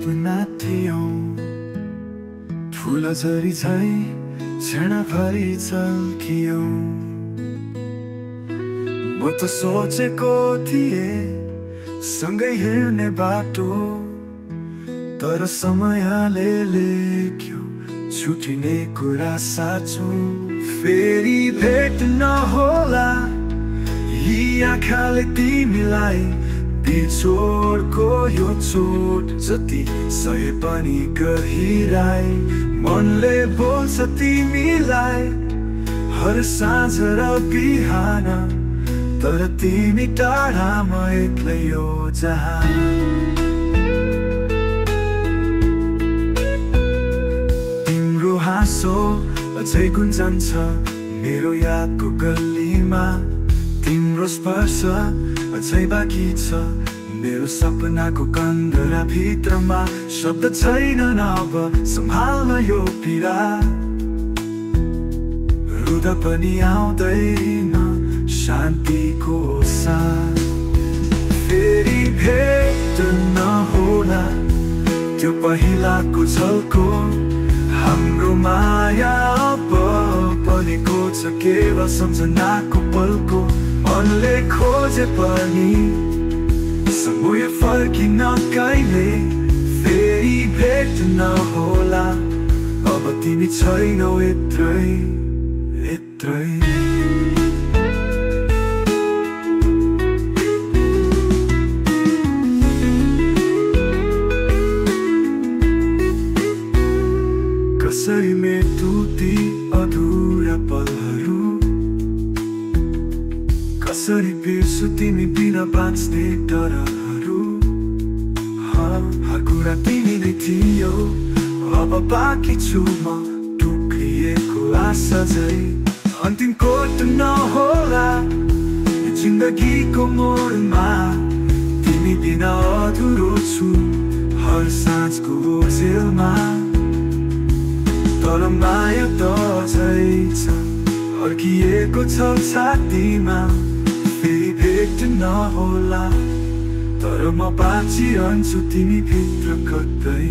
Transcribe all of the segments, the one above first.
सपना थियौं फुलझरी झै क्षणभरि चल्कियौं म त सोचेको थिएँ सँगै हिँड्ने बाटो तर समयले लेख्यो छुटिने कुरा साँचो फेरि भेट नहोला यी आँखाले तिमीलाई बिछोडको यो चोट जति सहे पनि गहिराई मनले बोल्छ तिमीलाई हर साँझ र बिहान तर तिमी टाढामा एक्लै हो जहाँ तिम्रो हाँसो अझै गुन्जन्छ मेरो यादको गल्लीमा तिम्रो स्पर्श अझै बाँकी छ मेरो सपनाको कन्दरा भित्रमा शब्द छैनन् अब सम्हाल्न यो पीडा रुदा पनि आउँदैन शान्तिको साथ फेरि भेट नहोला त्यो पहिलाको झल्को हाम्रो माया अब बनेको छ केवल सम्झनाको पलको मनले खोजे पनि समय फर्किन कहिले फेरि भेट नहोला अब तिमी छैनौ यत्रै यत्रै कसरी मेटु ती अधुरा पलहरू कसरी बिर्सु तिमी बिना बाँच्ने डरहरू हर कुरा तिमी नै थियौ अब बाँकी छु म टुक्रिएको आशा झै अन्तिम कोट नहोला जिन्दगीको मोडमा तिमी बिना अधुरो छु हर साँझको ओझेलमा तर माया त अझै छ अड्किएको छ छातीमा फेरि भेट नहोला तर म बाँचिरहन्छु तिमी भित्र कतै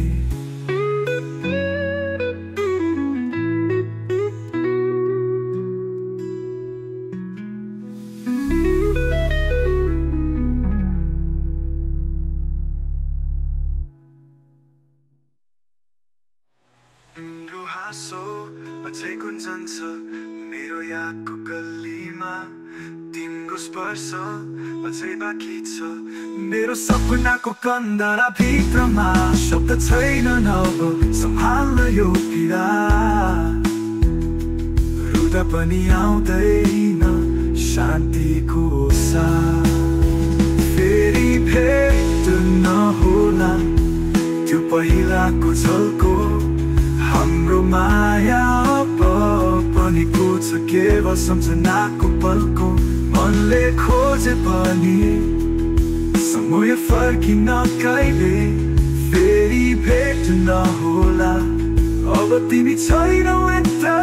तिम्रो हाँसो अझै गुन्जन्छ मेरो यादको गल्लीमा तिम्रो स्पर्श अझै बाँकी छ मेरो सपनाको कन्दरा भित्रमा शब्द छैनन् अब सम्हाल्न यो पीडा रुदा पनि आउँदैन शान्तिको साथ फेरि भेट नहोला त्यो पहिलाको झल्को हाम्रो माया अब बनेको छ केवल सम्झनाको पलको मनले खोजे पनि समय फर्किन कहिले फेरि भेट नहोला अब तिमी छैनौ यता